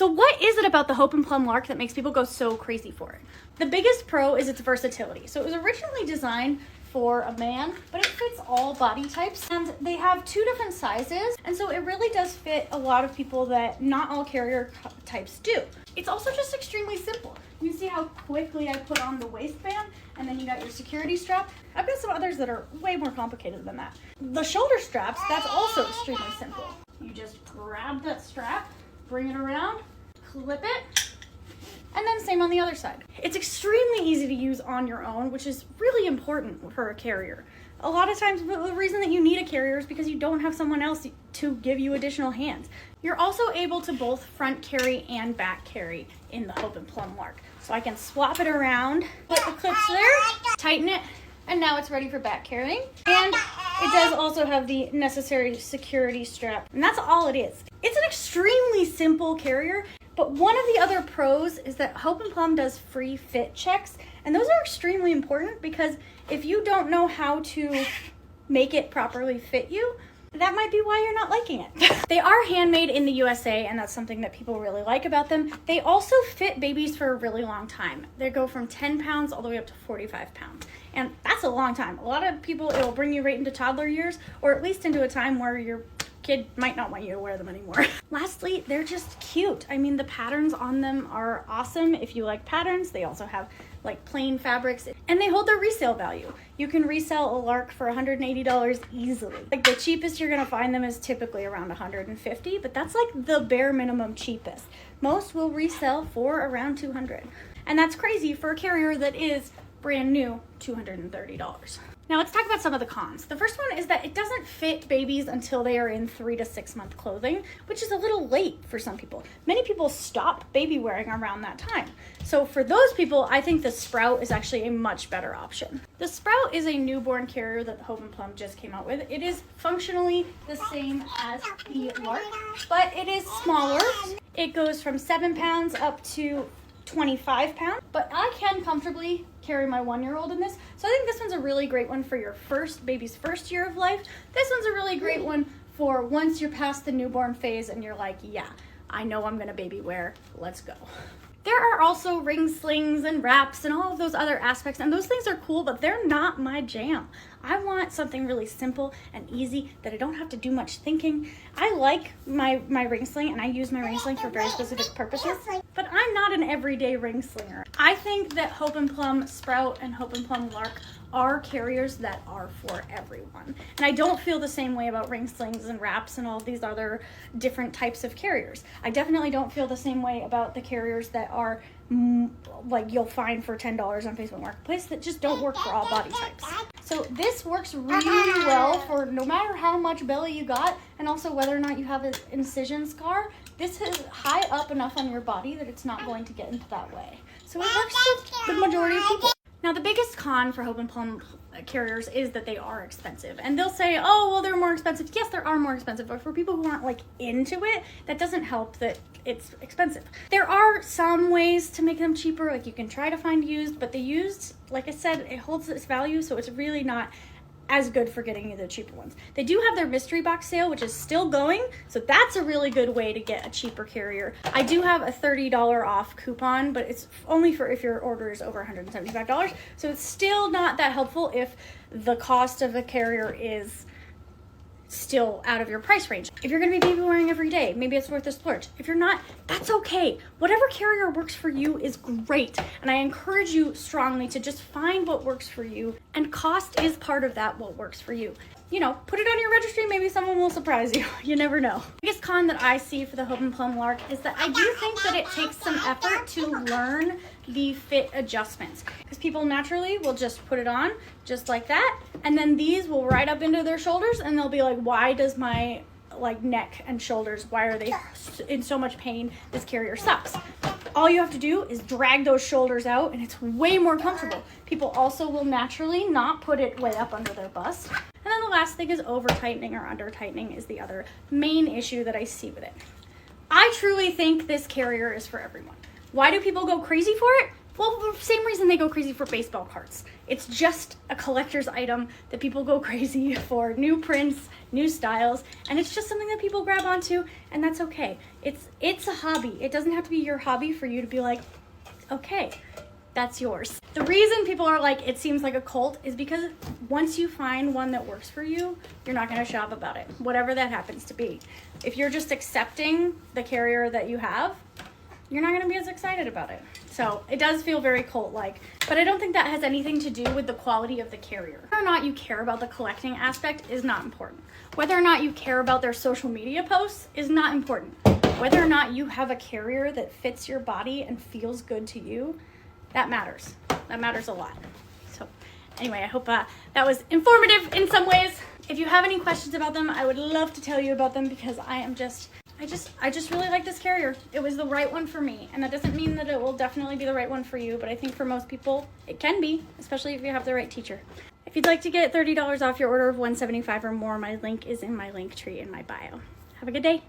So what is it about the Hope and Plum Lark that makes people go so crazy for it? The biggest pro is its versatility. So it was originally designed for a man, but it fits all body types, and they have 2 different sizes, and so it really does fit a lot of people that not all carrier types do. It's also just extremely simple. You see how quickly I put on the waistband, and then you got your security strap. I've got some others that are way more complicated than that. The shoulder straps, that's also extremely simple. You just grab that strap, bring it around, clip it, and then same on the other side. It's extremely easy to use on your own, which is really important for a carrier. A lot of times the reason that you need a carrier is because you don't have someone else to give you additional hands. You're also able to both front carry and back carry in the Hope and Plum Lark. So I can swap it around, put the clips there, tighten it, and now it's ready for back carrying. And it does also have the necessary security strap, and that's all it is. It's an extremely simple carrier, but one of the other pros is that Hope and Plum does free fit checks, and those are extremely important because if you don't know how to make it properly fit you, that might be why you're not liking it. They are handmade in the USA, and that's something that people really like about them. They also fit babies for a really long time. They go from 10 pounds all the way up to 45 pounds. And that's a long time. A lot of people, it will bring you right into toddler years, or at least into a time where your kid might not want you to wear them anymore. Lastly, they're just cute. I mean, the patterns on them are awesome. If you like patterns, they also have like plain fabrics, and they hold their resale value. You can resell a Lark for $180 easily. Like the cheapest you're gonna find them is typically around $150, but that's like the bare minimum cheapest. Most will resell for around $200. And that's crazy for a carrier that is brand new, $230. Now let's talk about some of the cons. The first one is that it doesn't fit babies until they are in 3 to 6 month clothing, which is a little late for some people. Many people stop baby wearing around that time. So for those people, I think the Sprout is actually a much better option. The Sprout is a newborn carrier that Hope and Plum just came out with. It is functionally the same as the Lark, but it is smaller. It goes from 7 pounds up to 25 pounds, but I can comfortably carry my 1-year-old in this. So I think this one's a really great one for your baby's first year of life. This one's a really great one for once you're past the newborn phase and you're like, yeah, I know I'm gonna baby wear, let's go. There are also ring slings and wraps and all of those other aspects, and those things are cool, but they're not my jam. I want something really simple and easy that I don't have to do much thinking. I like my ring sling, and I use my ring sling for very specific purposes, but I'm not an everyday ring slinger. I think that Hope and Plum Sprout and Hope and Plum Lark are carriers that are for everyone. And I don't feel the same way about ring slings and wraps and all these other different types of carriers. I definitely don't feel the same way about the carriers that are like you'll find for $10 on Facebook Marketplace that just don't work for all body types. So this works really well for no matter how much belly you got, and also whether or not you have an incision scar. This is high up enough on your body that it's not going to get into that way. So it works with the majority of people. Now, the biggest con for Hope and Plum carriers is that they are expensive. And they'll say, oh, well, they're more expensive. Yes, they are more expensive, but for people who aren't like into it, that doesn't help that it's expensive. There are some ways to make them cheaper. Like you can try to find used, but the used, like I said, it holds its value, so it's really not as good for getting you the cheaper ones. They do have their mystery box sale, which is still going, so that's a really good way to get a cheaper carrier. I do have a $30 off coupon, but it's only for if your order is over $175, so it's still not that helpful if the cost of the carrier is still out of your price range. If you're gonna be baby wearing every day, maybe it's worth a splurge. If you're not, that's okay. Whatever carrier works for you is great. And I encourage you strongly to just find what works for you. And cost is part of that, what works for you. You know, put it on your registry, maybe someone will surprise you. You never know. The biggest con that I see for the Hope and Plum Lark is that I do think that it takes some effort to learn the fit adjustments. Because people naturally will just put it on just like that, and then these will ride up into their shoulders, and they'll be like, why does my like neck and shoulders, why are they in so much pain? This carrier sucks. All you have to do is drag those shoulders out, and it's way more comfortable. People also will naturally not put it way up under their bust. And then the last thing is over tightening or under tightening is the other main issue that I see with it. I truly think this carrier is for everyone. Why do people go crazy for it? Well, the same reason they go crazy for baseball cards. It's just a collector's item that people go crazy for. New prints, new styles, and it's just something that people grab onto, and that's okay. It's a hobby. It doesn't have to be your hobby for you to be like, okay, that's yours. The reason people are like, it seems like a cult, is because once you find one that works for you, you're not gonna shop about it, whatever that happens to be. If you're just accepting the carrier that you have, you're not gonna be as excited about it. So it does feel very cult-like, but I don't think that has anything to do with the quality of the carrier. Whether or not you care about the collecting aspect is not important. Whether or not you care about their social media posts is not important. Whether or not you have a carrier that fits your body and feels good to you, that matters. That matters a lot. So anyway, I hope that was informative in some ways. If you have any questions about them, I would love to tell you about them, because I just really like this carrier. It was the right one for me, and that doesn't mean that it will definitely be the right one for you, but I think for most people it can be, especially if you have the right teacher. If you'd like to get $30 off your order of $175 or more, my link is in my link tree in my bio. Have a good day.